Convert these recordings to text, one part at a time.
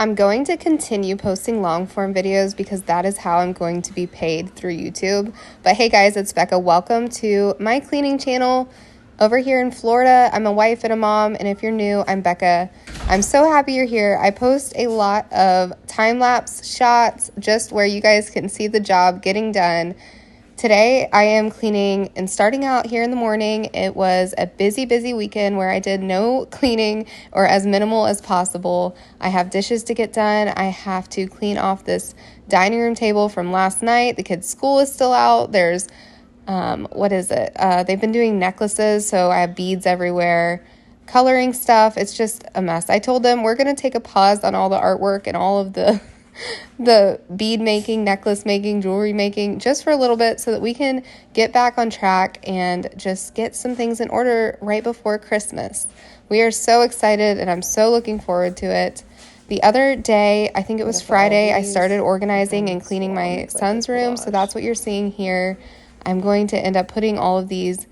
I'm going to continue posting long form videos because that is how I'm going to be paid through YouTube. But hey guys, it's Becca. Welcome to my cleaning channel over here in Florida. I'm a wife and a mom, and if you're new, I'm Becca. I'm so happy you're here. I post a lot of time-lapse shots just where you guys can see the job getting done. Today, I am cleaning and starting out here in the morning. It was a busy weekend where I did no cleaning or as minimal as possible. I have dishes to get done. I have to clean off this dining room table from last night. The kids' school is still out. There's, they've been doing necklaces, so I have beads everywhere. Coloring stuff. It's just a mess. I told them we're going to take a pause on all the artwork and all of the bead making, necklace making, jewelry making, just for a little bit so that we can get back on track and just get some things in order right before Christmas. We are so excited and I'm so looking forward to it. The other day, I think it was Friday, I started organizing and cleaning my son's room, so that's what you're seeing here. I'm going to end up putting all of these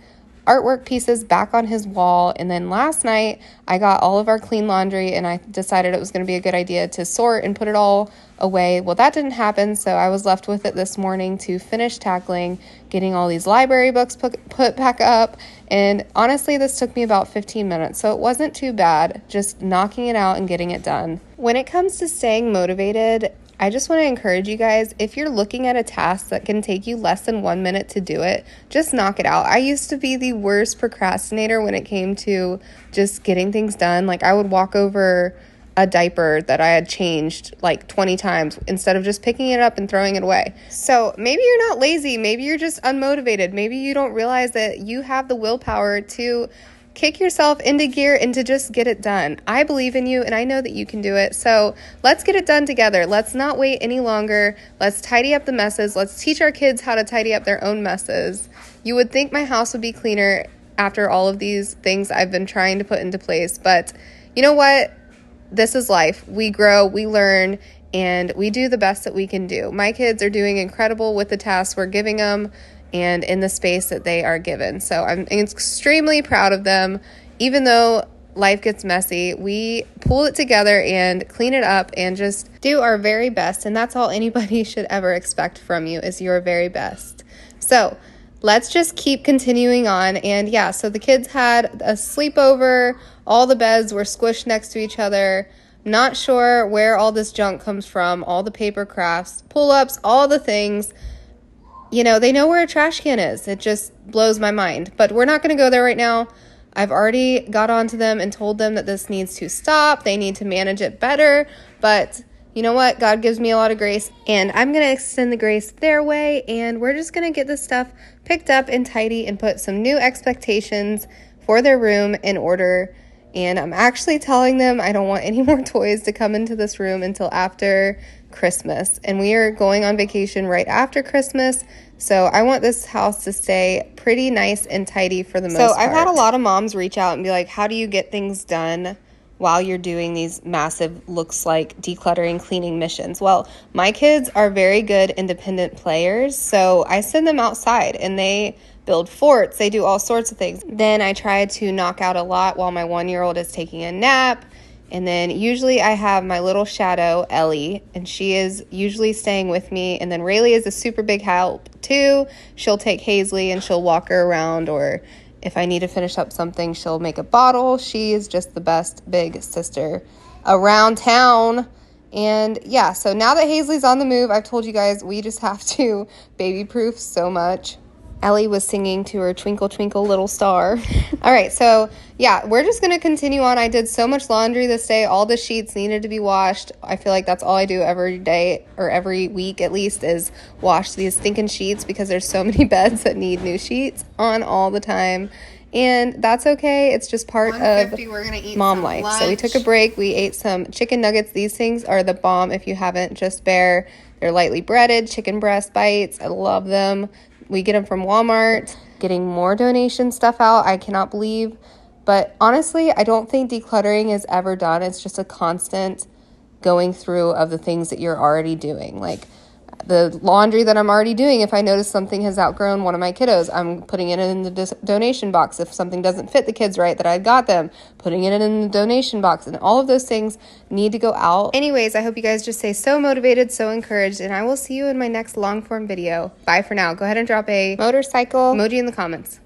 artwork pieces back on his wall, and then last night I got all of our clean laundry and I decided it was going to be a good idea to sort and put it all away. Well, that didn't happen, so I was left with it this morning to finish tackling getting all these library books put back up, and honestly this took me about 15 minutes, so it wasn't too bad, just knocking it out and getting it done. When it comes to staying motivated, I just want to encourage you guys, if you're looking at a task that can take you less than 1 minute to do it, just knock it out. I used to be the worst procrastinator when it came to just getting things done. Like, I would walk over a diaper that I had changed like 20 times instead of just picking it up and throwing it away. So maybe you're not lazy. Maybe you're just unmotivated. Maybe you don't realize that you have the willpower to kick yourself into gear and to just get it done. I believe in you and I know that you can do it. So let's get it done together. Let's not wait any longer. Let's tidy up the messes. Let's teach our kids how to tidy up their own messes. You would think my house would be cleaner after all of these things I've been trying to put into place. But you know what? This is life. We grow, we learn, and we do the best that we can do. My kids are doing incredible with the tasks we're giving them and in the space that they are given. So I'm extremely proud of them. Even though life gets messy, we pull it together and clean it up and just do our very best. And that's all anybody should ever expect from you, is your very best. So let's just keep continuing on. And yeah, so the kids had a sleepover. All the beds were squished next to each other. Not sure where all this junk comes from. All the paper crafts, pull-ups, all the things. You know, they know where a trash can is. It just blows my mind. But we're not going to go there right now. I've already got on to them and told them that this needs to stop. They need to manage it better. But you know what? God gives me a lot of grace, and I'm going to extend the grace their way, and we're just going to get this stuff picked up and tidy and put some new expectations for their room in order. And I'm actually telling them I don't want any more toys to come into this room until after Christmas. And we are going on vacation right after Christmas. So I want this house to stay pretty nice and tidy for the most part. So I've had a lot of moms reach out and be like, how do you get things done while you're doing these massive, looks like decluttering, cleaning missions? Well, my kids are very good independent players. So I send them outside and they build forts. They do all sorts of things. Then I try to knock out a lot while my 1-year-old is taking a nap. And then usually I have my little shadow, Ellie, and she is usually staying with me. And then Rayleigh is a super big help too. She'll take Hazley and she'll walk her around, or if I need to finish up something, she'll make a bottle. She is just the best big sister around town. And yeah, so now that Hazley's on the move, I've told you guys we just have to baby-proof so much. Ellie was singing to her Twinkle Twinkle Little Star. All right, so yeah, we're just going to continue on. I did so much laundry this day. All the sheets needed to be washed. I feel like that's all I do every day, or every week at least, is wash these stinking sheets because there's so many beds that need new sheets on all the time. And that's okay. It's just part of we're gonna eat mom life. Lunch. So we took a break. We ate some chicken nuggets. These things are the bomb. If you haven't, just bear. They're lightly breaded chicken breast bites. I love them. We get them from Walmart. Getting more donation stuff out, I cannot believe. But honestly, I don't think decluttering is ever done. It's just a constant going through of the things that you're already doing. Like, The laundry that I'm already doing, if I notice something has outgrown one of my kiddos, I'm putting it in the donation box. If something doesn't fit the kids right that I got them, putting it in the donation box. And all of those things need to go out. Anyways, I hope you guys just stay so motivated, so encouraged, and I will see you in my next long form video. Bye for now. Go ahead and drop a motorcycle emoji in the comments.